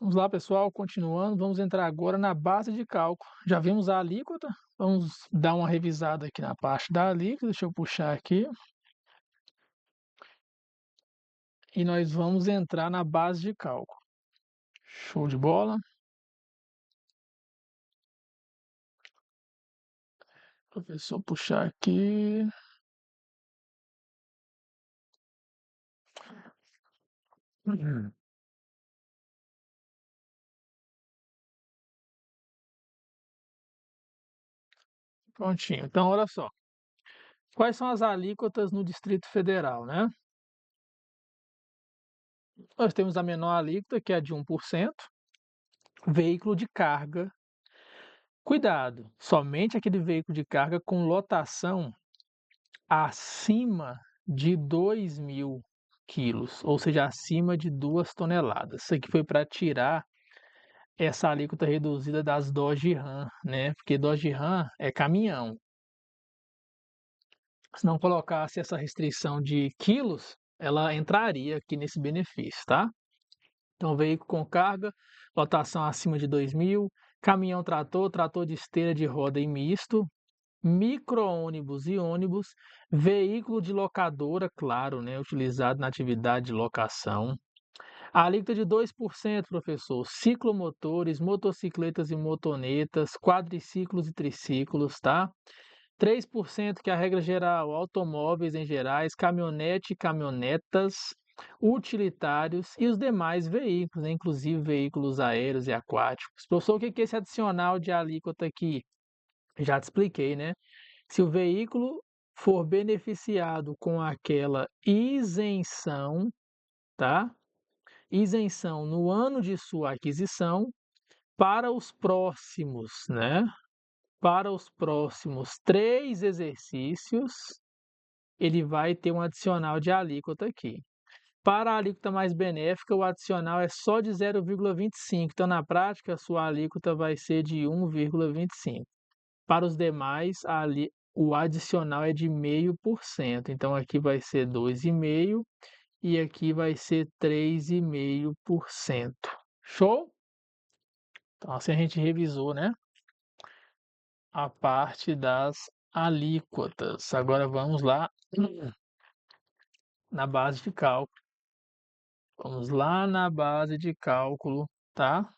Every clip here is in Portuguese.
Vamos lá, pessoal, continuando, vamos entrar agora na base de cálculo. Já vimos a alíquota, vamos dar uma revisada aqui na parte da alíquota, deixa eu puxar aqui. E nós vamos entrar na base de cálculo. Show de bola. Professor, puxar aqui. Prontinho. Então, olha só. Quais são as alíquotas no Distrito Federal, né? Nós temos a menor alíquota, que é a de 1%, veículo de carga. Cuidado, somente aquele veículo de carga com lotação acima de 2.000 quilos, ou seja, acima de 2 toneladas. Isso aqui foi para tirar essa alíquota reduzida das Dodge Ram, né? Porque Dodge Ram é caminhão. Se não colocasse essa restrição de quilos, ela entraria aqui nesse benefício, tá? Então, veículo com carga, lotação acima de 2.000, caminhão trator, trator de esteira de roda e misto, micro-ônibus e ônibus, veículo de locadora, claro, né, utilizado na atividade de locação. A alíquota de 2%, professor, ciclomotores, motocicletas e motonetas, quadriciclos e triciclos, tá? 3%, que é a regra geral, automóveis em gerais, caminhonete e caminhonetas, utilitários e os demais veículos, né, inclusive veículos aéreos e aquáticos. Professor, o que é esse adicional de alíquota aqui? Já te expliquei, né? Se o veículo for beneficiado com aquela isenção, tá? Isenção no ano de sua aquisição, para os próximos, né? Para os próximos 3 exercícios, ele vai ter um adicional de alíquota aqui. Para a alíquota mais benéfica, o adicional é só de 0,25. Então, na prática, a sua alíquota vai ser de 1,25. Para os demais, o adicional é de 0,5%. Então, aqui vai ser 2,5% e aqui vai ser 3,5%. Show? Então, assim a gente revisou, né, a parte das alíquotas. Agora vamos lá na base de cálculo. Vamos lá na base de cálculo, tá?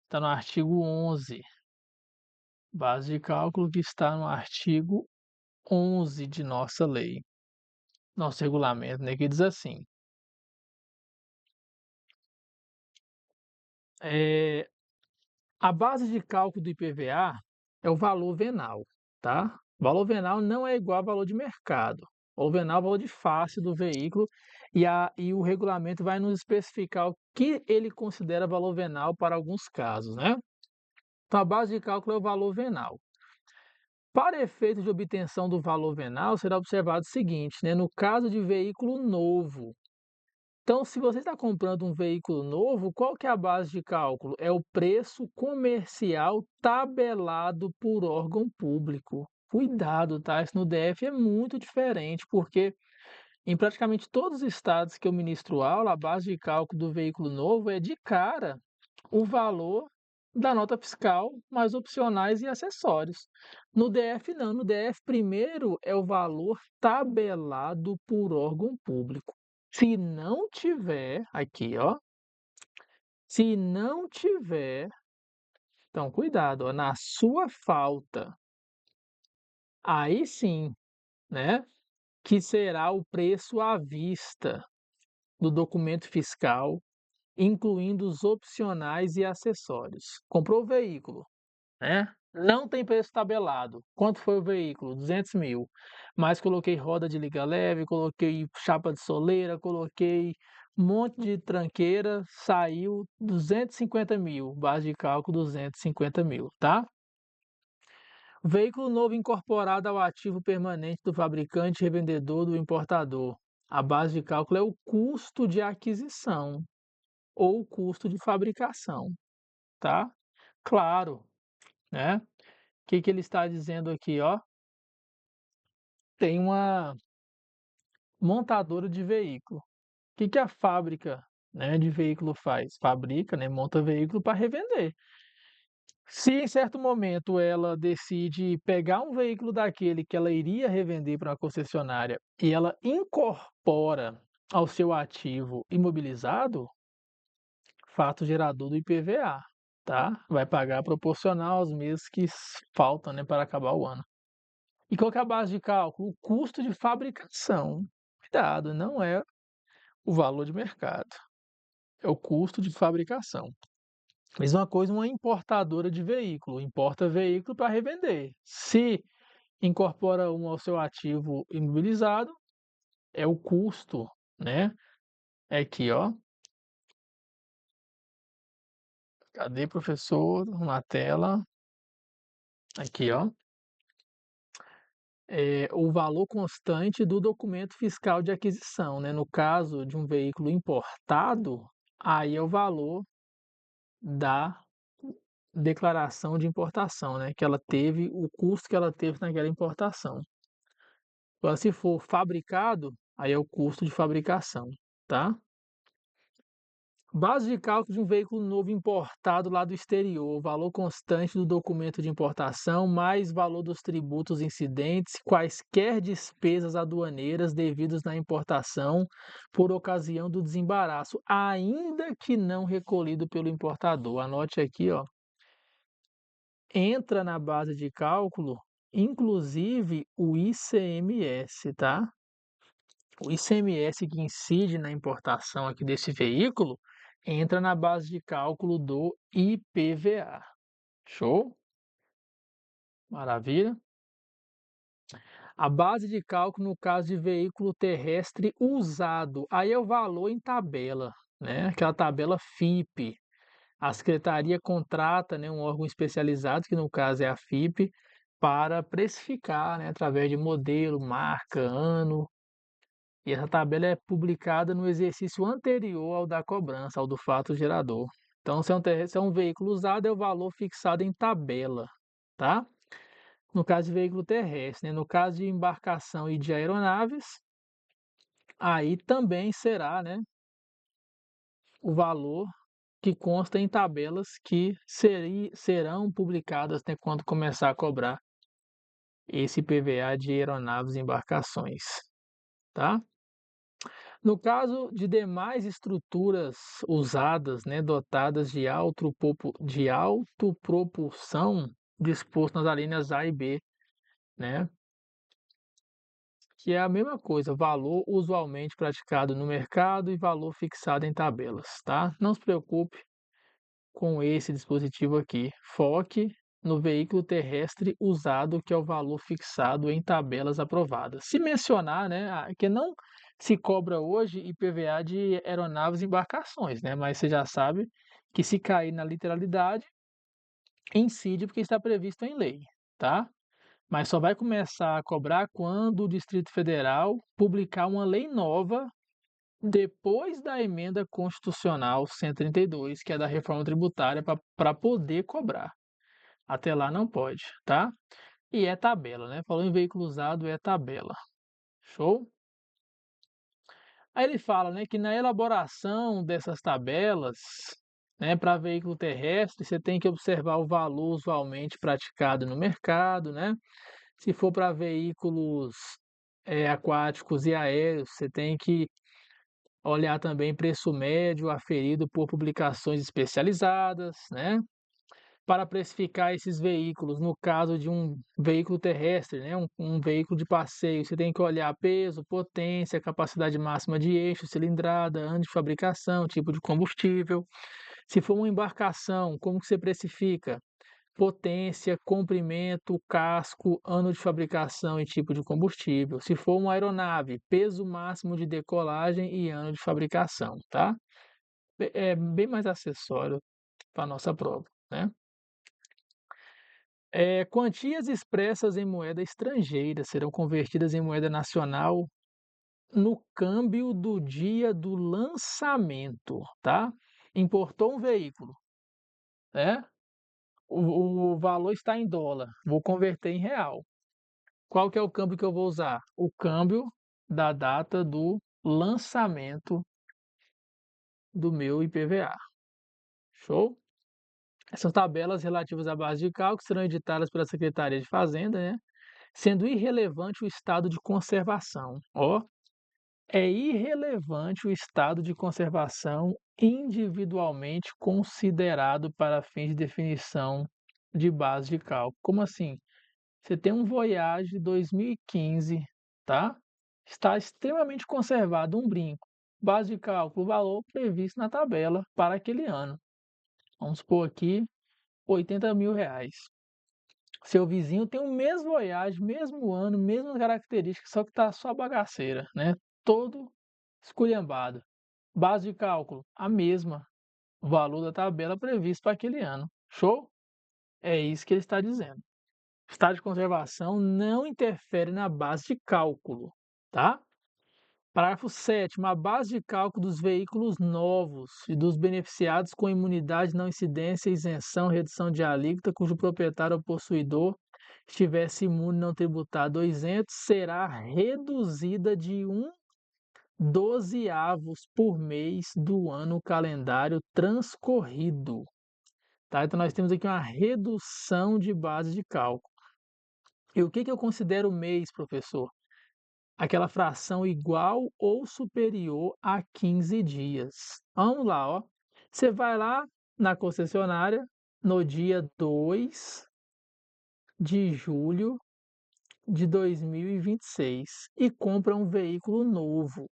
Está no artigo 11. Base de cálculo que está no artigo 11 de nossa lei. Nosso regulamento, né, que diz assim: a base de cálculo do IPVA é o valor venal, tá? O valor venal não é igual ao valor de mercado. O valor venal é o valor de face do veículo e o regulamento vai nos especificar o que ele considera valor venal para alguns casos, né? Então, a base de cálculo é o valor venal. Para efeito de obtenção do valor venal, será observado o seguinte, né? No caso de veículo novo, então, se você está comprando um veículo novo, qual que é a base de cálculo? É o preço comercial tabelado por órgão público. Cuidado, tá? Isso no DF é muito diferente, porque em praticamente todos os estados que eu ministro aula, a base de cálculo do veículo novo é de cara o valor da nota fiscal, mais opcionais e acessórios. No DF, não. No DF, primeiro é o valor tabelado por órgão público. Se não tiver, aqui, ó. Se não tiver, então cuidado, ó, na sua falta, aí sim, né? Que será o preço à vista do documento fiscal, incluindo os opcionais e acessórios. Comprou o veículo, né? Não tem preço tabelado. Quanto foi o veículo? 200 mil. Mas coloquei roda de liga leve, coloquei chapa de soleira, coloquei um monte de tranqueira, saiu 250 mil. Base de cálculo 250 mil, tá? Veículo novo incorporado ao ativo permanente do fabricante, revendedor do importador. A base de cálculo é o custo de aquisição ou o custo de fabricação, tá? Claro, né? Que ele está dizendo aqui, ó? Tem uma montadora de veículo. O que a fábrica né, de veículo faz? Fabrica, né, monta veículo para revender. Se em certo momento ela decide pegar um veículo daquele que ela iria revender para uma concessionária e ela incorpora ao seu ativo imobilizado, fato gerador do IPVA, tá? Vai pagar proporcional aos meses que faltam, né, para acabar o ano. E qual que é a base de cálculo? O custo de fabricação. Cuidado, não é o valor de mercado, é o custo de fabricação. Mesma coisa uma importadora de veículo, importa veículo para revender. Se incorpora um ao seu ativo imobilizado, é o custo, né? É aqui, ó. Cadê, professor? Na tela. Aqui, ó. É o valor constante do documento fiscal de aquisição, né? No caso de um veículo importado, aí é o valor da declaração de importação, né? Que ela teve, o custo que ela teve naquela importação. Agora, se for fabricado, aí é o custo de fabricação, tá? Base de cálculo de um veículo novo importado lá do exterior, valor constante do documento de importação, mais valor dos tributos incidentes, quaisquer despesas aduaneiras devidas na importação por ocasião do desembaraço, ainda que não recolhido pelo importador. Anote aqui, ó. Entra na base de cálculo, inclusive o ICMS, tá? O ICMS que incide na importação aqui desse veículo entra na base de cálculo do IPVA. Show? Maravilha. A base de cálculo no caso de veículo terrestre usado, aí é o valor em tabela, né? Aquela tabela FIPE. A secretaria contrata, né, um órgão especializado, que no caso é a FIPE, para precificar, né, através de modelo, marca, ano. E essa tabela é publicada no exercício anterior ao da cobrança, ao do fato gerador. Então, se é um veículo usado, é o valor fixado em tabela, tá? No caso de veículo terrestre, né? No caso de embarcação e de aeronaves, aí também será, né, o valor que consta em tabelas que serão publicadas, né, quando começar a cobrar esse PVA de aeronaves e embarcações, tá? No caso de demais estruturas usadas, né, dotadas de autopropulsão, disposto nas alíneas A e B, né, que é a mesma coisa, valor usualmente praticado no mercado e valor fixado em tabelas, tá? Não se preocupe com esse dispositivo aqui. Foque no veículo terrestre usado, que é o valor fixado em tabelas aprovadas. Se mencionar, né, que não se cobra hoje IPVA de aeronaves e embarcações, né, mas você já sabe que se cair na literalidade, incide porque está previsto em lei, tá? Mas só vai começar a cobrar quando o Distrito Federal publicar uma lei nova depois da emenda constitucional 132, que é da reforma tributária, para poder cobrar. Até lá não pode, tá? E é tabela, né? Falou em veículo usado, é tabela. Show? Aí ele fala, né, que na elaboração dessas tabelas, né, para veículo terrestre, você tem que observar o valor usualmente praticado no mercado, né? Se for para veículos aquáticos e aéreos, você tem que olhar também preço médio aferido por publicações especializadas, né? Para precificar esses veículos, no caso de um veículo terrestre, né? Um veículo de passeio, você tem que olhar peso, potência, capacidade máxima de eixo, cilindrada, ano de fabricação, tipo de combustível. Se for uma embarcação, como que você precifica? Potência, comprimento, casco, ano de fabricação e tipo de combustível. Se for uma aeronave, peso máximo de decolagem e ano de fabricação, tá? É bem mais acessório para a nossa prova, né? Quantias expressas em moeda estrangeira serão convertidas em moeda nacional no câmbio do dia do lançamento, tá? Importou um veículo, né? O valor está em dólar, vou converter em real. Qual que é o câmbio que eu vou usar? O câmbio da data do lançamento do meu IPVA. Show? Essas tabelas relativas à base de cálculo serão editadas pela Secretaria de Fazenda, né? Sendo irrelevante o estado de conservação. Ó, é irrelevante o estado de conservação individualmente considerado para fins de definição de base de cálculo. Como assim? Você tem um Voyage 2015, tá? Está extremamente conservado, um brinco. Base de cálculo, valor previsto na tabela para aquele ano. Vamos supor aqui R$ 80.000. Seu vizinho tem o mesmo Voyage, mesmo ano, mesmas características, só que está só bagaceira, né? Todo esculhambado. Base de cálculo, a mesma. O valor da tabela previsto para aquele ano. Show? É isso que ele está dizendo. O estado de conservação não interfere na base de cálculo, tá? Parágrafo 7º. A base de cálculo dos veículos novos e dos beneficiados com imunidade não incidência, isenção, redução de alíquota, cujo proprietário ou possuidor estivesse imune não tributado ou isento, será reduzida de 1/12 por mês do ano calendário transcorrido. Tá? Então, nós temos aqui uma redução de base de cálculo. E o que eu considero mês, professor? Aquela fração igual ou superior a 15 dias. Vamos lá, ó. Você vai lá na concessionária no dia 2 de julho de 2026 e compra um veículo novo.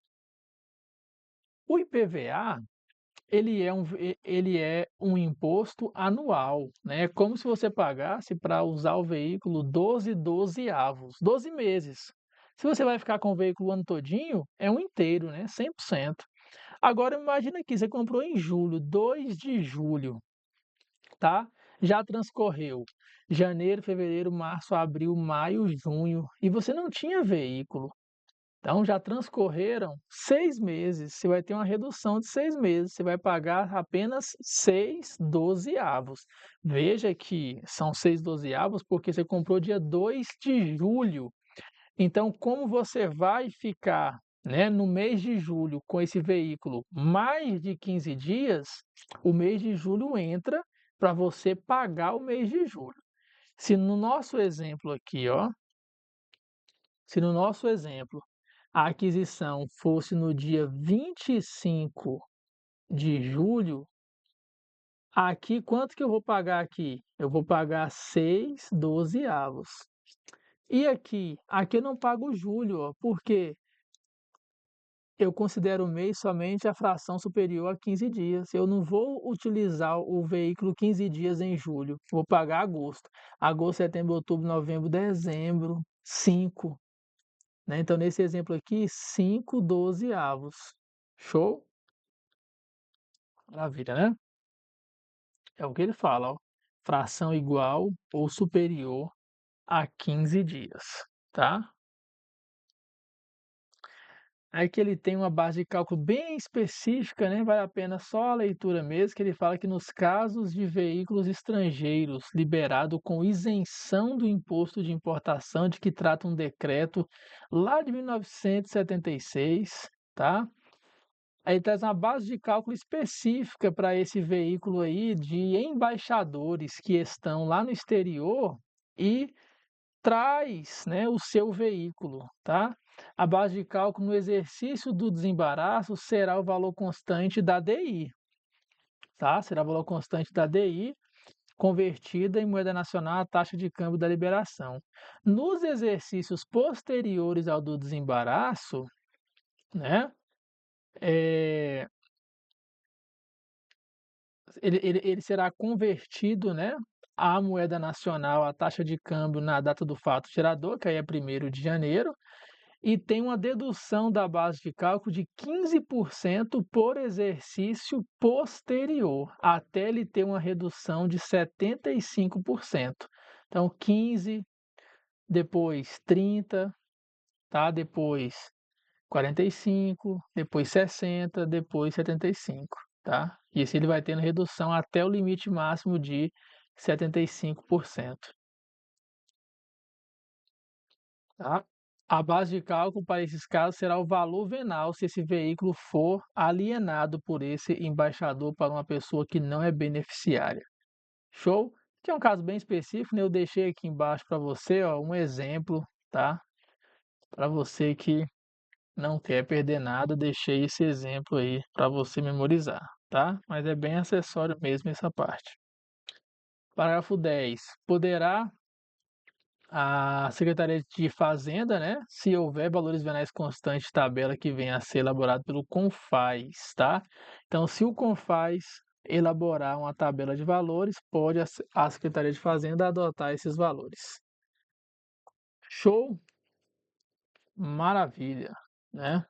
O IPVA, ele é um imposto anual, né? É como se você pagasse para usar o veículo 12 dozeavos, 12 meses. Se você vai ficar com o veículo o ano todinho, é um inteiro, né? 100%. Agora imagina aqui, você comprou em julho, 2 de julho, tá? Já transcorreu janeiro, fevereiro, março, abril, maio, junho, e você não tinha veículo. Então já transcorreram 6 meses, você vai ter uma redução de 6 meses, você vai pagar apenas 6 dozeavos. Veja que são 6 dozeavos porque você comprou dia 2 de julho. Então, como você vai ficar, né, no mês de julho com esse veículo mais de 15 dias, o mês de julho entra para você pagar o mês de julho. Se no nosso exemplo aqui, ó, se no nosso exemplo a aquisição fosse no dia 25 de julho, aqui quanto que eu vou pagar aqui? Eu vou pagar 6 dozeavos. E aqui? Aqui eu não pago julho, ó, porque eu considero o mês somente a fração superior a 15 dias. Eu não vou utilizar o veículo 15 dias em julho, vou pagar agosto. Agosto, setembro, outubro, novembro, dezembro, 5. Né? Então, nesse exemplo aqui, 5 dozeavos. Show? Maravilha, né? É o que ele fala, ó. Fração igual ou superior a 15 dias, tá? Aí que ele tem uma base de cálculo bem específica, né? Vale a pena só a leitura mesmo, que ele fala que nos casos de veículos estrangeiros liberado com isenção do imposto de importação, de que trata um decreto lá de 1976, tá? Aí traz uma base de cálculo específica para esse veículo aí de embaixadores que estão lá no exterior e traz, né, o seu veículo, tá? A base de cálculo no exercício do desembaraço será o valor constante da DI, tá? Será o valor constante da DI convertida em moeda nacional à taxa de câmbio da liberação. Nos exercícios posteriores ao do desembaraço, né, é, ele será convertido, né, à moeda nacional, à taxa de câmbio na data do fato gerador, que aí é 1º de janeiro, e tem uma dedução da base de cálculo de 15% por exercício posterior, até ele ter uma redução de 75%. Então, 15, depois 30, tá? Depois 45, depois 60, depois 75, tá? E assim ele vai tendo redução até o limite máximo de 75%, tá? A base de cálculo para esses casos será o valor venal se esse veículo for alienado por esse embaixador para uma pessoa que não é beneficiária. Show? Que é um caso bem específico, né? Eu deixei aqui embaixo para você, ó, um exemplo, tá? Para você que não quer perder nada, deixei esse exemplo aí para você memorizar, tá? Mas é bem acessório mesmo essa parte. Parágrafo 10. Poderá a Secretaria de Fazenda, né, se houver valores venais constantes de tabela que venha a ser elaborado pelo CONFAZ, tá? Então, se o CONFAZ elaborar uma tabela de valores, pode a Secretaria de Fazenda adotar esses valores. Show? Maravilha, né?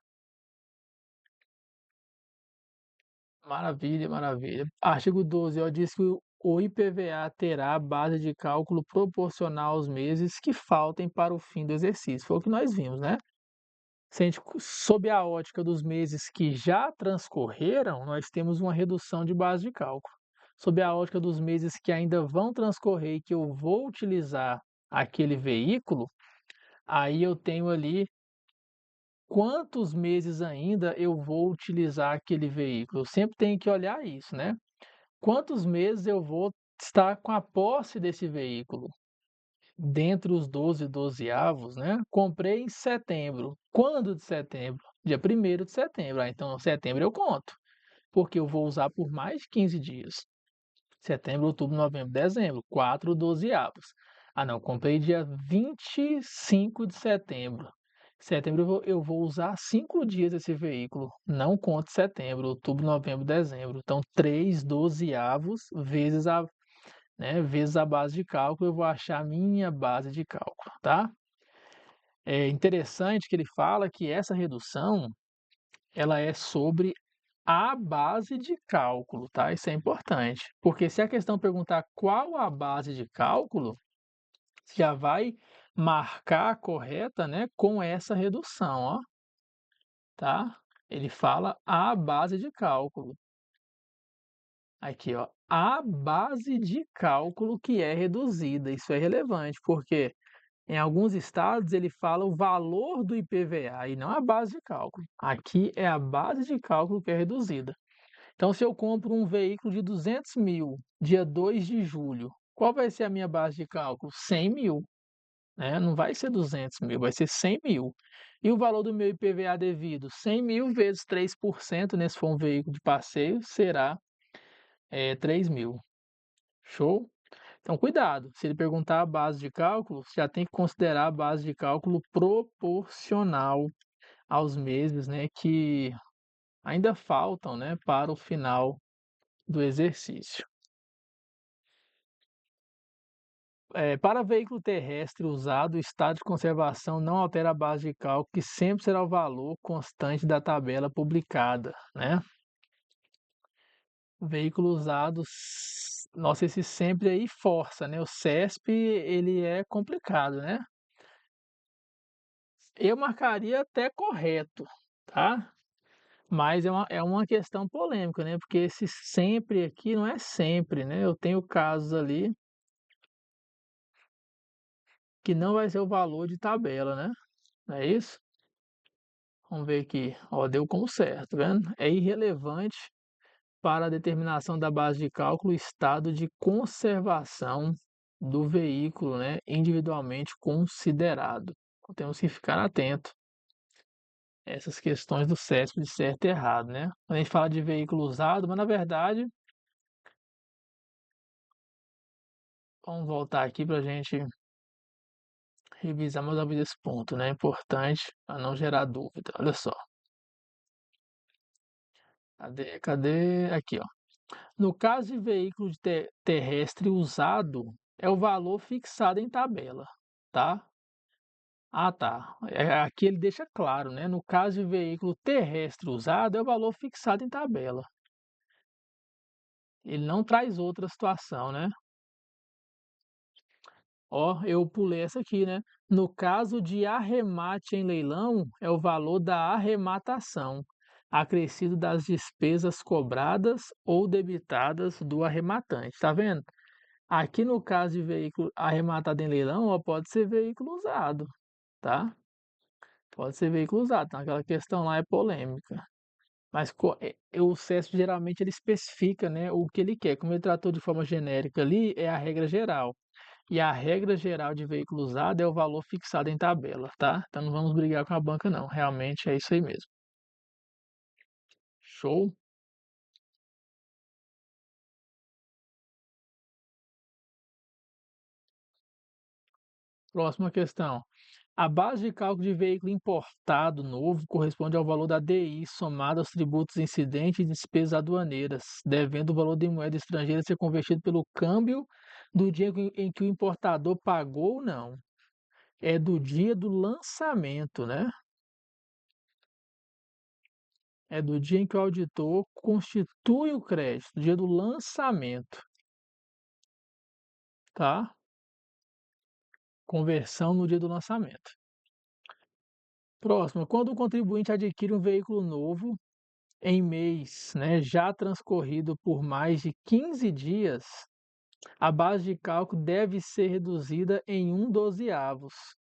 Maravilha, maravilha. Artigo 12, ó, diz que o IPVA terá a base de cálculo proporcional aos meses que faltem para o fim do exercício. Foi o que nós vimos, né? Se a gente, sob a ótica dos meses que já transcorreram, nós temos uma redução de base de cálculo. Sob a ótica dos meses que ainda vão transcorrer e que eu vou utilizar aquele veículo, aí eu tenho ali quantos meses ainda eu vou utilizar aquele veículo. Eu sempre tenho que olhar isso, né? Quantos meses eu vou estar com a posse desse veículo? Dentre os 12 dozeavos, né? Comprei em setembro. Quando de setembro? Dia 1º de setembro. Ah, então, setembro eu conto, porque eu vou usar por mais de 15 dias. Setembro, outubro, novembro, dezembro. 4 dozeavos. Ah, não, comprei dia 25 de setembro. Setembro eu vou usar 5 dias esse veículo. Não conto setembro, outubro, novembro, dezembro. Então, 3 dozeavos vezes a base de cálculo, eu vou achar a minha base de cálculo, tá? É interessante que ele fala que essa redução, ela é sobre a base de cálculo, tá? Isso é importante, porque se a questão perguntar qual a base de cálculo, já vai marcar a correta, né, com essa redução, ó, tá? Ele fala a base de cálculo. Aqui, ó, a base de cálculo que é reduzida. Isso é relevante, porque em alguns estados ele fala o valor do IPVA e não a base de cálculo. Aqui é a base de cálculo que é reduzida. Então, se eu compro um veículo de 200 mil, dia 2 de julho, qual vai ser a minha base de cálculo? 100 mil, né? Não vai ser 200 mil, vai ser 100 mil. E o valor do meu IPVA devido? 100 mil vezes 3%, né? Se for um veículo de passeio, será 3 mil. Show? Então, cuidado, se ele perguntar a base de cálculo, você já tem que considerar a base de cálculo proporcional aos meses, né, que ainda faltam, né, para o final do exercício. Para veículo terrestre usado, o estado de conservação não altera a base de cálculo, que sempre será o valor constante da tabela publicada, né? Veículo usado, nossa, esse sempre aí força, né? O CESP, ele é complicado, né? Eu marcaria até correto, tá? Mas é uma questão polêmica, né? Porque esse sempre aqui não é sempre, né? Eu tenho casos ali que não vai ser o valor de tabela, né? Não é isso? Vamos ver aqui. Ó, deu como certo, tá vendo? É irrelevante para a determinação da base de cálculo o estado de conservação do veículo, né? Individualmente considerado. Então, temos que ficar atento essas questões do CESP de certo e errado, né? Quando a gente fala de veículo usado, mas na verdade, vamos voltar aqui para a gente revisar mais uma vez esse ponto, né? Importante para não gerar dúvida. Olha só. Cadê? Aqui, ó. No caso de veículo terrestre usado, é o valor fixado em tabela, tá? Ah, tá. Aqui ele deixa claro, né? No caso de veículo terrestre usado, é o valor fixado em tabela. Ele não traz outra situação, né? Ó, eu pulei essa aqui, né? No caso de arremate em leilão, é o valor da arrematação, acrescido das despesas cobradas ou debitadas do arrematante. Tá vendo? Aqui no caso de veículo arrematado em leilão, ó, pode ser veículo usado, tá? Pode ser veículo usado, então aquela questão lá é polêmica. Mas o CESP geralmente ele especifica, né, o que ele quer. Como ele tratou de forma genérica ali, é a regra geral. E a regra geral de veículo usado é o valor fixado em tabela, tá? Então não vamos brigar com a banca não, realmente é isso aí mesmo. Show? Próxima questão. A base de cálculo de veículo importado novo corresponde ao valor da DI somado aos tributos incidentes e despesas aduaneiras, devendo o valor de moeda estrangeira ser convertido pelo câmbio do dia em que o importador pagou ou não. É do dia do lançamento, né? É do dia em que o auditor constitui o crédito, dia do lançamento, tá? Conversão no dia do lançamento. Próximo, quando o contribuinte adquire um veículo novo em mês, né, já transcorrido por mais de 15 dias, a base de cálculo deve ser reduzida em 1/12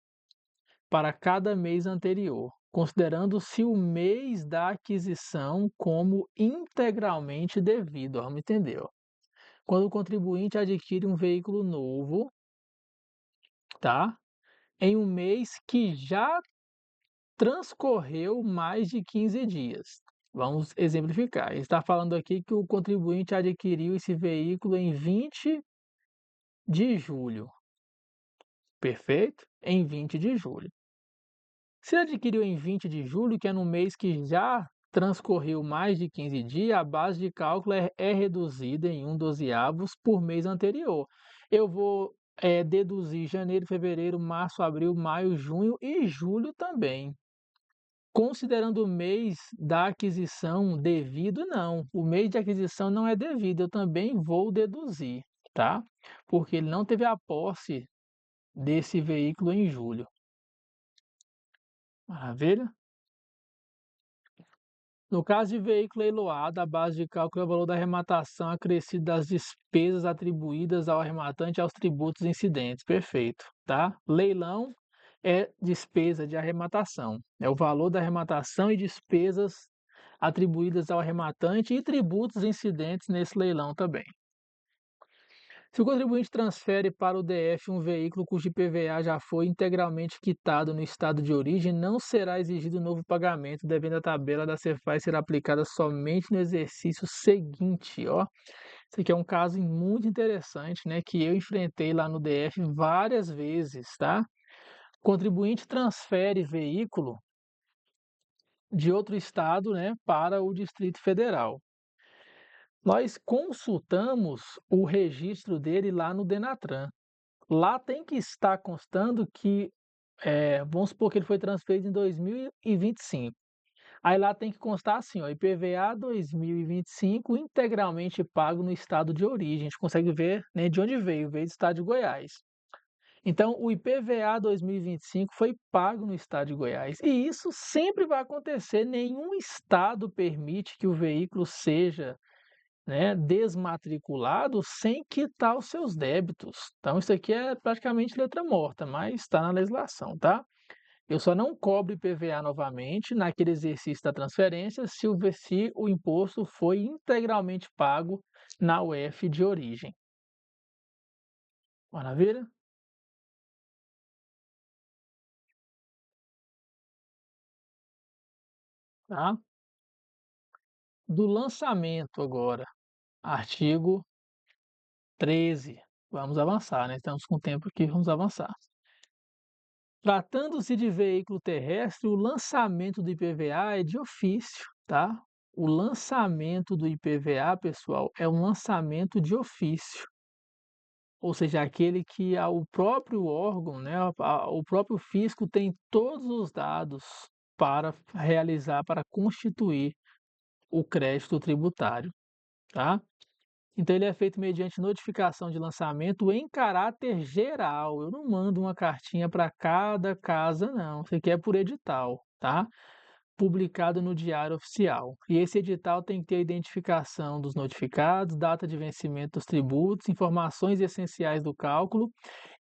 para cada mês anterior, considerando-se o mês da aquisição como integralmente devido. Ó, vamos entender, ó. Quando o contribuinte adquire um veículo novo, tá? Em um mês que já transcorreu mais de 15 dias. Vamos exemplificar. Ele está falando aqui que o contribuinte adquiriu esse veículo em 20 de julho. Perfeito? Em 20 de julho. Se adquiriu em 20 de julho, que é no mês que já transcorreu mais de 15 dias, a base de cálculo é reduzida em 1/12 por mês anterior. Eu vou deduzir janeiro, fevereiro, março, abril, maio, junho e julho também. Considerando o mês da aquisição devido, não. O mês de aquisição não é devido, eu também vou deduzir, tá? Porque ele não teve a posse desse veículo em julho. Maravilha? No caso de veículo leiloado, a base de cálculo é o valor da arrematação acrescido das despesas atribuídas ao arrematante e aos tributos incidentes. Perfeito, tá? Leilão é despesa de arrematação. É o valor da arrematação e despesas atribuídas ao arrematante e tributos incidentes nesse leilão também. Se o contribuinte transfere para o DF um veículo cujo IPVA já foi integralmente quitado no estado de origem, não será exigido novo pagamento, devendo a tabela da Cefaz ser aplicada somente no exercício seguinte. Ó. Esse aqui é um caso muito interessante, né, que eu enfrentei lá no DF várias vezes, tá? O contribuinte transfere veículo de outro estado, né, para o Distrito Federal. Nós consultamos o registro dele lá no Denatran. Lá tem que estar constando que, vamos supor que ele foi transferido em 2025. Aí lá tem que constar assim, ó, IPVA 2025 integralmente pago no estado de origem. A gente consegue ver, né, de onde veio do estado de Goiás. Então, o IPVA 2025 foi pago no estado de Goiás. E isso sempre vai acontecer. Nenhum estado permite que o veículo seja, né, desmatriculado sem quitar os seus débitos. Então, isso aqui é praticamente letra morta, mas está na legislação, tá? Eu só não cobro IPVA novamente naquele exercício da transferência se o imposto foi integralmente pago na UF de origem. Maravilha? Tá? Do lançamento agora, artigo 13. Vamos avançar, né? Estamos com tempo aqui, vamos avançar. Tratando-se de veículo terrestre, o lançamento do IPVA é de ofício, tá? O lançamento do IPVA, pessoal, é um lançamento de ofício, ou seja, aquele que o próprio órgão, né, o próprio fisco tem todos os dados para realizar, para constituir o crédito tributário, tá? Então ele é feito mediante notificação de lançamento em caráter geral. Eu não mando uma cartinha para cada casa, não. Isso aqui é por edital, tá? Publicado no Diário Oficial. E esse edital tem que ter a identificação dos notificados, data de vencimento dos tributos, informações essenciais do cálculo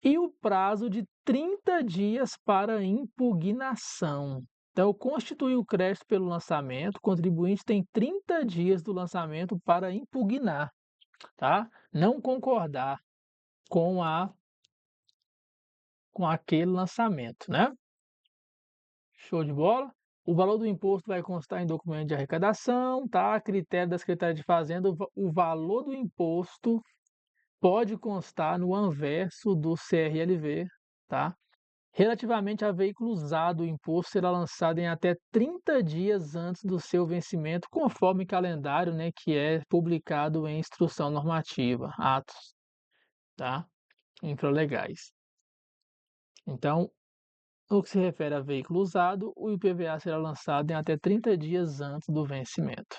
e o prazo de 30 dias para impugnação. Então, constitui o crédito pelo lançamento, o contribuinte tem 30 dias do lançamento para impugnar, tá? Não concordar com aquele lançamento, né? Show de bola? O valor do imposto vai constar em documento de arrecadação, tá? A critério da Secretaria de Fazenda, o valor do imposto pode constar no anverso do CRLV, tá? Relativamente a veículo usado, o imposto será lançado em até 30 dias antes do seu vencimento, conforme calendário, né, que é publicado em instrução normativa, atos, tá? Infralegais. Então, no que se refere a veículo usado, o IPVA será lançado em até 30 dias antes do vencimento.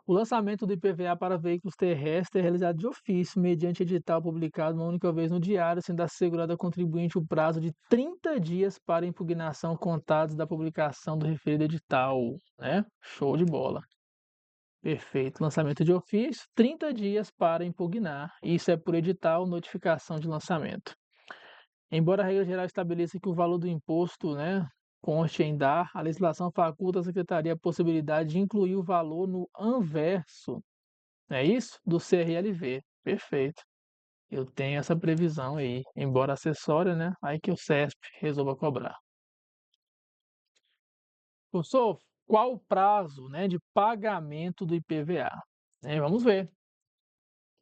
O lançamento do IPVA para veículos terrestres é realizado de ofício, mediante edital publicado uma única vez no diário, sendo assegurado ao contribuinte o prazo de 30 dias para impugnação contados da publicação do referido edital, né? Show de bola. Perfeito. Lançamento de ofício, 30 dias para impugnar. Isso é por edital, notificação de lançamento. Embora a regra geral estabeleça que o valor do imposto, né, conste em DAR, a legislação faculta à Secretaria a possibilidade de incluir o valor no anverso, não é isso? Do CRLV. Perfeito. Eu tenho essa previsão aí, embora acessória, né? Aí que o CESP resolva cobrar. Professor, qual o prazo, né, de pagamento do IPVA? Vamos ver.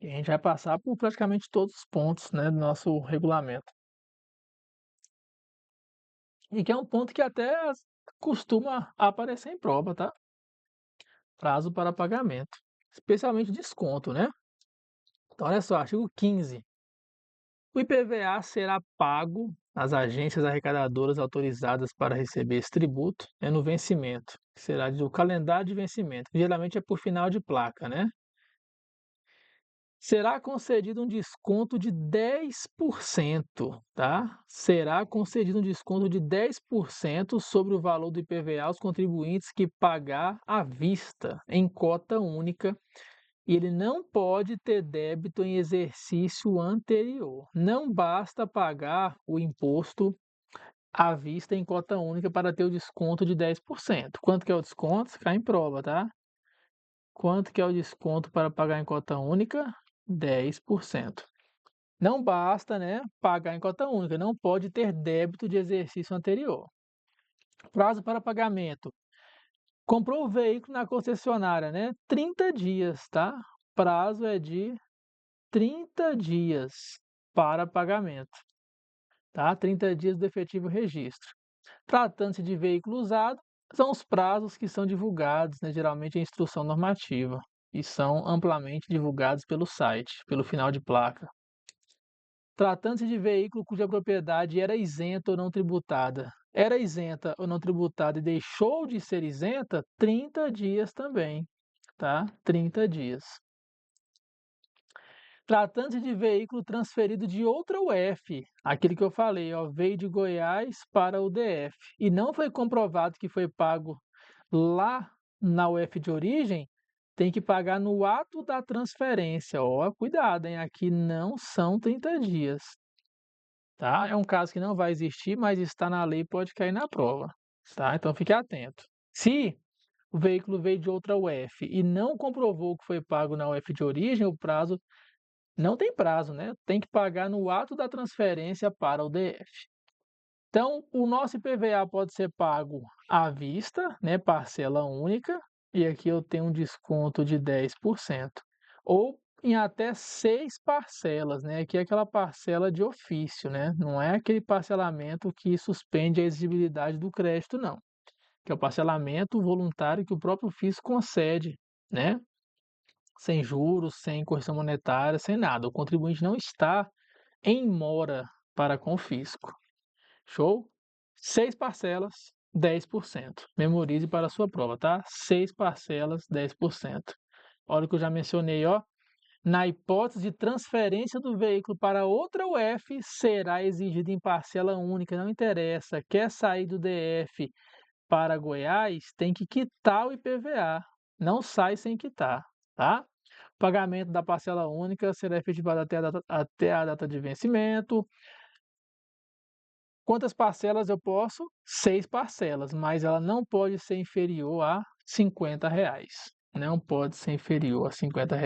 E a gente vai passar por praticamente todos os pontos, né, do nosso regulamento. E que é um ponto que até costuma aparecer em prova, tá? Prazo para pagamento, especialmente desconto, né? Então, olha só, artigo 15. O IPVA será pago às agências arrecadadoras autorizadas para receber esse tributo, né, no vencimento, que será do calendário de vencimento, que geralmente é por final de placa, né? Será concedido um desconto de 10%, tá? Será concedido um desconto de 10% sobre o valor do IPVA aos contribuintes que pagar à vista, em cota única, e ele não pode ter débito em exercício anterior. Não basta pagar o imposto à vista em cota única para ter o desconto de 10%. Quanto que é o desconto? Cai em prova, tá? Quanto que é o desconto para pagar em cota única? 10%. Não basta, né, pagar em cota única, não pode ter débito de exercício anterior. Prazo para pagamento. Comprou o veículo na concessionária, né? 30 dias, tá? Prazo é de 30 dias para pagamento, tá? 30 dias do efetivo registro. Tratando-se de veículo usado, são os prazos que são divulgados, né, geralmente em instrução normativa, e são amplamente divulgados pelo site, pelo final de placa. Tratando-se de veículo cuja propriedade era isenta ou não tributada, era isenta ou não tributada e deixou de ser isenta, 30 dias também, tá? 30 dias. Tratando-se de veículo transferido de outra UF, aquele que eu falei, ó, veio de Goiás para o DF, e não foi comprovado que foi pago lá na UF de origem, tem que pagar no ato da transferência. Ó, cuidado, hein? Aqui não são 30 dias. Tá? É um caso que não vai existir, mas está na lei e pode cair na prova, tá? Então fique atento. Se o veículo veio de outra UF e não comprovou que foi pago na UF de origem, o prazo não tem prazo, né? Tem que pagar no ato da transferência para o DF. Então, o nosso IPVA pode ser pago à vista, né, parcela única, e aqui eu tenho um desconto de 10%, ou em até 6 parcelas, né? Aqui é aquela parcela de ofício, né? Não é aquele parcelamento que suspende a exigibilidade do crédito, não. Que é o parcelamento voluntário que o próprio fisco concede, né? Sem juros, sem correção monetária, sem nada. O contribuinte não está em mora para com o fisco. Show? 6 parcelas, 10%. Memorize para a sua prova, tá? 6 parcelas, 10%. Olha o que eu já mencionei, ó. Na hipótese de transferência do veículo para outra UF, será exigido em parcela única, não interessa. Quer sair do DF para Goiás, tem que quitar o IPVA. Não sai sem quitar, tá? O pagamento da parcela única será efetivado até a data de vencimento. Quantas parcelas eu posso? 6 parcelas, mas ela não pode ser inferior a R$ 50. Não pode ser inferior a R$ 50.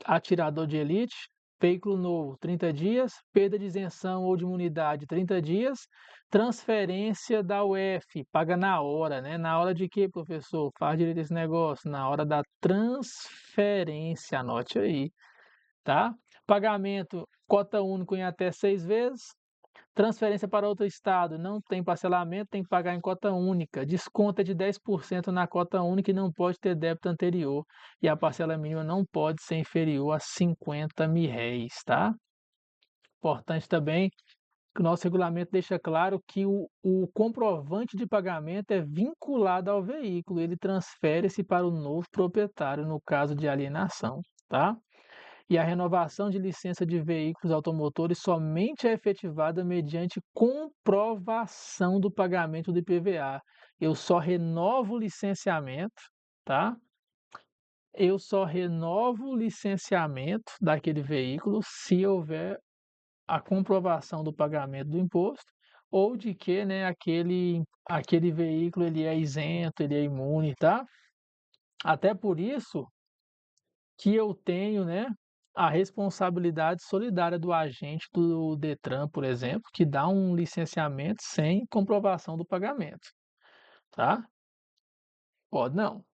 Atirador de elite, veículo novo, 30 dias, perda de isenção ou de imunidade, 30 dias, transferência da UF, paga na hora, né? Na hora de quê, professor? Faz direito esse negócio, na hora da transferência, anote aí, tá? Pagamento, cota único em até 6 vezes, transferência para outro estado, não tem parcelamento, tem que pagar em cota única. Desconto é de 10% na cota única e não pode ter débito anterior. E a parcela mínima não pode ser inferior a R$ 50.000, tá? Importante também que o nosso regulamento deixa claro que o comprovante de pagamento é vinculado ao veículo, ele transfere-se para o novo proprietário no caso de alienação, tá? E a renovação de licença de veículos automotores somente é efetivada mediante comprovação do pagamento do IPVA. Eu só renovo o licenciamento, tá? Eu só renovo o licenciamento daquele veículo se houver a comprovação do pagamento do imposto ou de que, né, aquele veículo ele é isento, ele é imune, tá? Até por isso que eu tenho, né, a responsabilidade solidária do agente do Detran, por exemplo, que dá um licenciamento sem comprovação do pagamento, tá? Pode não.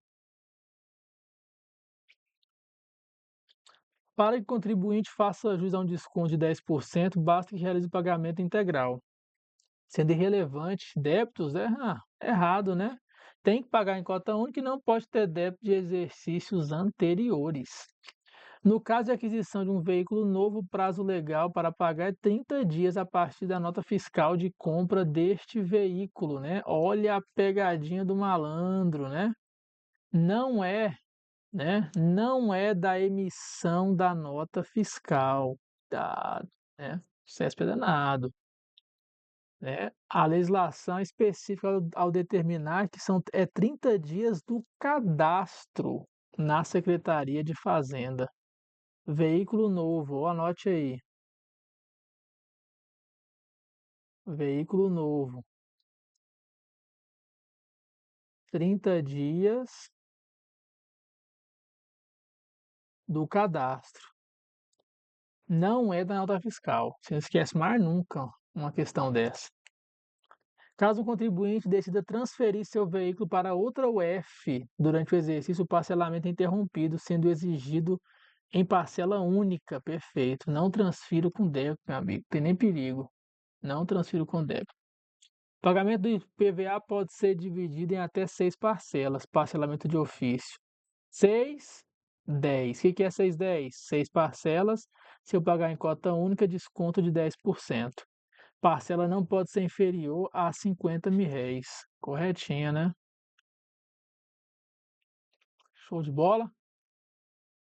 Para que o contribuinte faça jus a um desconto de 10%, basta que realize o pagamento integral. Sendo irrelevante, débitos é errado, né? Tem que pagar em cota única e não pode ter débito de exercícios anteriores. No caso de aquisição de um veículo novo, o prazo legal para pagar é 30 dias a partir da nota fiscal de compra deste veículo, né? Olha a pegadinha do malandro, né? Não é, né? Não é da emissão da nota fiscal, tá, né? CESP é danado, né? A legislação é específica ao determinar que é 30 dias do cadastro na Secretaria de Fazenda. Veículo novo, anote aí. Veículo novo. 30 dias do cadastro. Não é da nota fiscal. Você não esquece mais nunca uma questão dessa. Caso o contribuinte decida transferir seu veículo para outra UF durante o exercício, o parcelamento é interrompido, sendo exigido em parcela única. Perfeito. Não transfiro com débito, meu amigo. Tem nem perigo. Não transfiro com débito. O pagamento do IPVA pode ser dividido em até 6 parcelas, parcelamento de ofício. 6, 10. O que é 6, 10? 6 parcelas, se eu pagar em cota única, desconto de 10%. Parcela não pode ser inferior a R$ 50.000. Corretinha, né? Show de bola,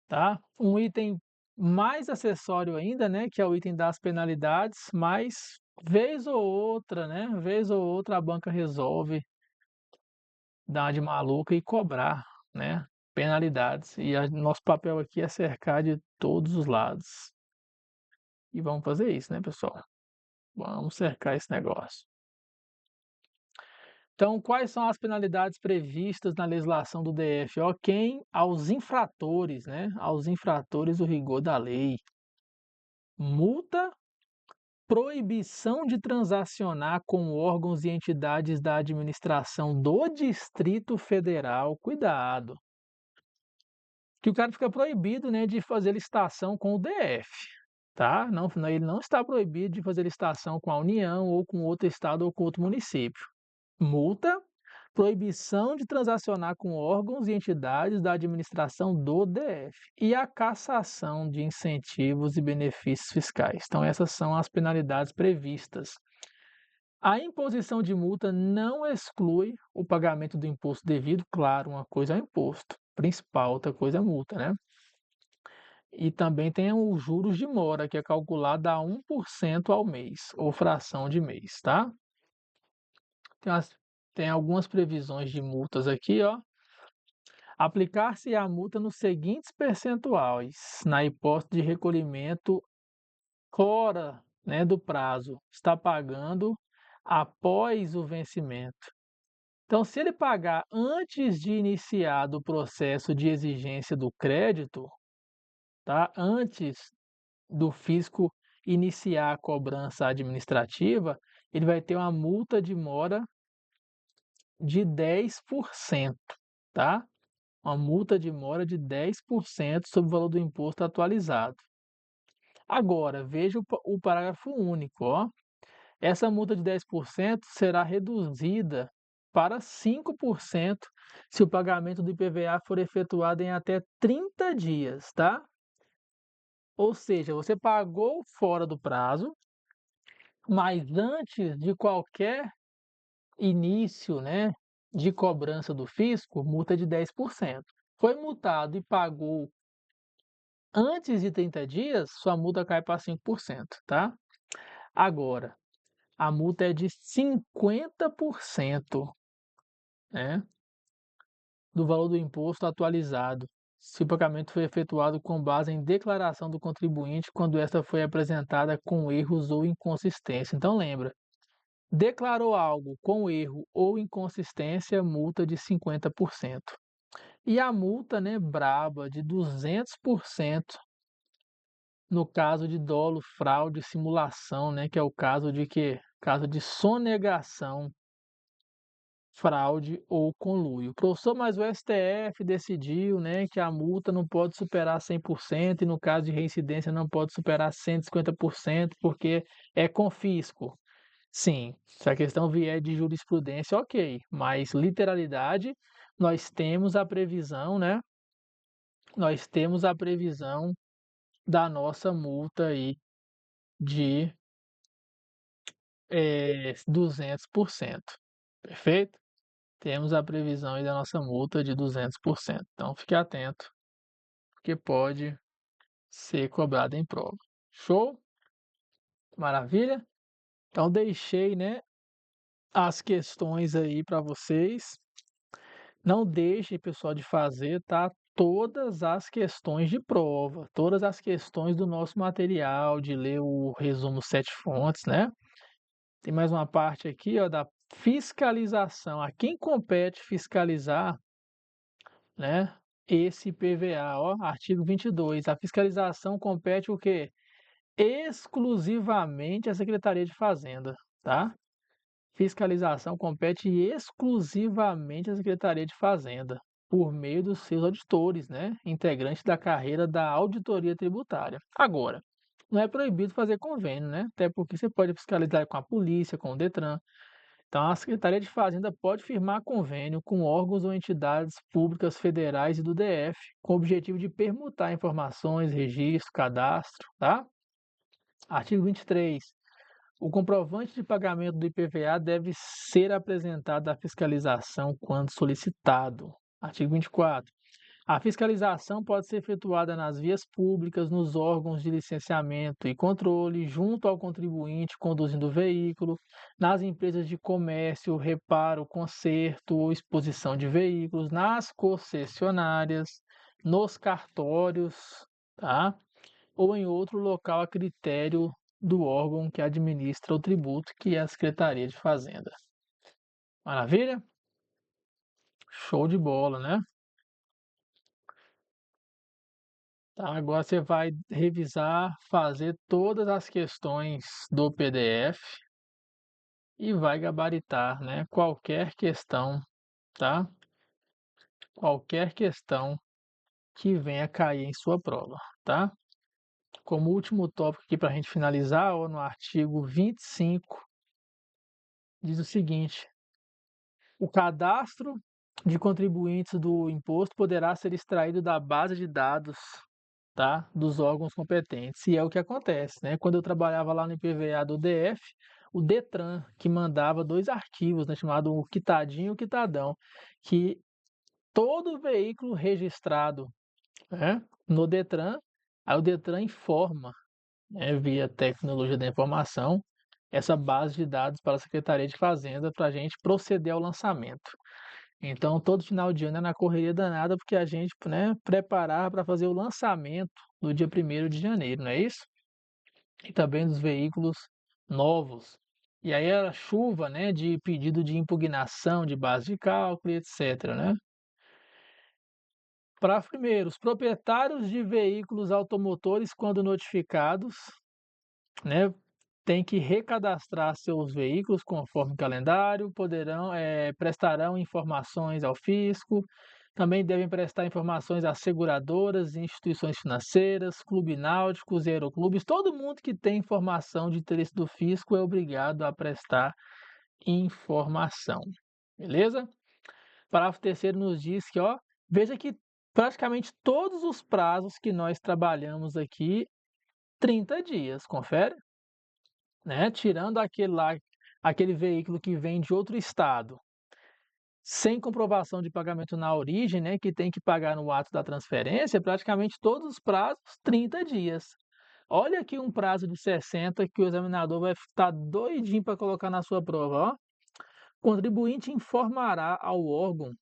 tá? Um item mais acessório ainda, né? Que é o item das penalidades, mas vez ou outra, né? Vez ou outra a banca resolve dar uma de maluca e cobrar, né, penalidades. E nosso papel aqui é cercar de todos os lados. E vamos fazer isso, né, pessoal? Vamos cercar esse negócio. Então, quais são as penalidades previstas na legislação do DF? Ok, aos infratores, né? Aos infratores o rigor da lei. Multa, proibição de transacionar com órgãos e entidades da administração do Distrito Federal. Cuidado, que o cara fica proibido, né, de fazer licitação com o DF, tá? Não, ele não está proibido de fazer licitação com a União ou com outro estado ou com outro município. Multa, proibição de transacionar com órgãos e entidades da administração do DF e a cassação de incentivos e benefícios fiscais. Então essas são as penalidades previstas. A imposição de multa não exclui o pagamento do imposto devido, claro, uma coisa é o imposto principal, outra coisa é a multa, né? E também tem os juros de mora, que é calculado a 1% ao mês, ou fração de mês, tá? Tem, tem algumas previsões de multas aqui, ó. Aplicar-se a multa nos seguintes percentuais, na hipótese de recolhimento fora né, do prazo está pagando após o vencimento. Então, se ele pagar antes de iniciar o processo de exigência do crédito, tá? Antes do fisco iniciar a cobrança administrativa, ele vai ter uma multa de mora de 10%, tá? Uma multa de mora de 10% sobre o valor do imposto atualizado. Agora, veja o parágrafo único, ó. Essa multa de 10% será reduzida para 5% se o pagamento do IPVA for efetuado em até 30 dias, tá? Ou seja, você pagou fora do prazo, mas antes de qualquer início, né, de cobrança do fisco, multa de 10%. Foi multado e pagou antes de 30 dias, sua multa cai para 5%, tá? Agora, a multa é de 50%, né, do valor do imposto atualizado, se o pagamento foi efetuado com base em declaração do contribuinte quando esta foi apresentada com erros ou inconsistência. Então lembra, declarou algo com erro ou inconsistência, multa de 50%. E a multa, né, braba de 200% no caso de dolo, fraude, simulação, né, que é o caso de quê? Caso de sonegação, fraude ou conluio. Professor, mas o STF decidiu, né, que a multa não pode superar 100% e no caso de reincidência não pode superar 150% porque é confisco. Sim, se a questão vier de jurisprudência, ok, mas literalidade, nós temos a previsão, né? Nós temos a previsão da nossa multa aí de 200%, perfeito? Temos a previsão aí da nossa multa de 200%. Então fique atento, porque pode ser cobrado em prova. Show? Maravilha? Então deixei, né, as questões aí para vocês. Não deixe, pessoal, de fazer, tá? Todas as questões de prova, todas as questões do nosso material, de ler o resumo 7 fontes, né? Tem mais uma parte aqui, ó, da fiscalização. A quem compete fiscalizar, né? Esse PVA, ó, artigo 22. A fiscalização compete o quê? Exclusivamente à Secretaria de Fazenda, tá? Fiscalização compete exclusivamente à Secretaria de Fazenda, por meio dos seus auditores, né? Integrantes da carreira da auditoria tributária. Agora, não é proibido fazer convênio, né? Até porque você pode fiscalizar com a polícia, com o Detran. Então, a Secretaria de Fazenda pode firmar convênio com órgãos ou entidades públicas federais e do DF, com o objetivo de permutar informações, registro, cadastro, tá? Artigo 23. O comprovante de pagamento do IPVA deve ser apresentado à fiscalização quando solicitado. Artigo 24. A fiscalização pode ser efetuada nas vias públicas, nos órgãos de licenciamento e controle, junto ao contribuinte conduzindo o veículo, nas empresas de comércio, reparo, conserto ou exposição de veículos, nas concessionárias, nos cartórios, tá? Ou em outro local a critério do órgão que administra o tributo, que é a Secretaria de Fazenda. Maravilha? Show de bola, né? Tá, agora você vai revisar, fazer todas as questões do PDF e vai gabaritar, né? Qualquer questão, tá? Qualquer questão que venha cair em sua prova, tá? Como último tópico aqui para a gente finalizar, ó, no artigo 25, diz o seguinte: o cadastro de contribuintes do imposto poderá ser extraído da base de dados, tá, dos órgãos competentes. E é o que acontece, né? Quando eu trabalhava lá no IPVA do DF, o Detran que mandava dois arquivos, né, chamado o Quitadinho e o Quitadão, que todo veículo registrado, né, no Detran, aí o Detran informa, né, via tecnologia da informação, essa base de dados para a Secretaria de Fazenda para a gente proceder ao lançamento. Então, todo final de ano é na correria danada, porque a gente, né, preparar para fazer o lançamento no dia 1º de janeiro, não é isso? e também dos veículos novos. E aí a chuva, né, de pedido de impugnação de base de cálculo e etc, né. Parágrafo 1º, os proprietários de veículos automotores, quando notificados, né, têm que recadastrar seus veículos conforme o calendário, prestarão informações ao fisco, também devem prestar informações às seguradoras, instituições financeiras, clubes náuticos e aeroclubes. Todo mundo que tem informação de interesse do fisco é obrigado a prestar informação, beleza? Parágrafo 3º nos diz que, ó, veja que praticamente todos os prazos que nós trabalhamos aqui, 30 dias, confere? Né, tirando aquele lá, aquele veículo que vem de outro estado, sem comprovação de pagamento na origem, né, que tem que pagar no ato da transferência, praticamente todos os prazos, 30 dias. Olha aqui um prazo de 60 que o examinador vai estar doidinho para colocar na sua prova, ó. O contribuinte informará ao órgão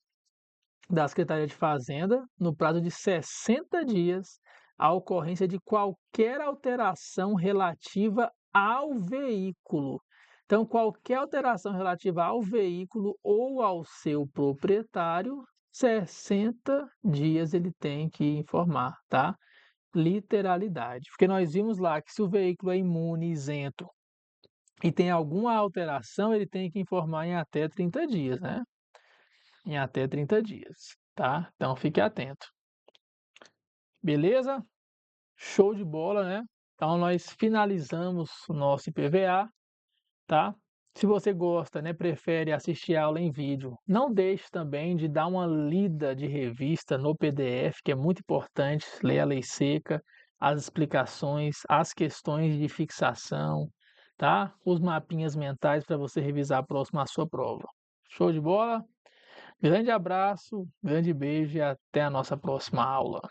da Secretaria de Fazenda, no prazo de 60 dias, a ocorrência de qualquer alteração relativa ao veículo. Então, qualquer alteração relativa ao veículo ou ao seu proprietário, 60 dias ele tem que informar, tá? Literalidade. Porque nós vimos lá que se o veículo é imune, isento e tem alguma alteração, ele tem que informar em até 30 dias, né? Em até 30 dias, tá? Então fique atento. Beleza? Show de bola, né? Então nós finalizamos o nosso IPVA, tá? Se você gosta, né, prefere assistir a aula em vídeo, não deixe também de dar uma lida de revista no PDF, que é muito importante, ler a lei seca, as explicações, as questões de fixação, tá? Os mapinhas mentais para você revisar próximo à sua prova. Show de bola? Grande abraço, grande beijo e até a nossa próxima aula.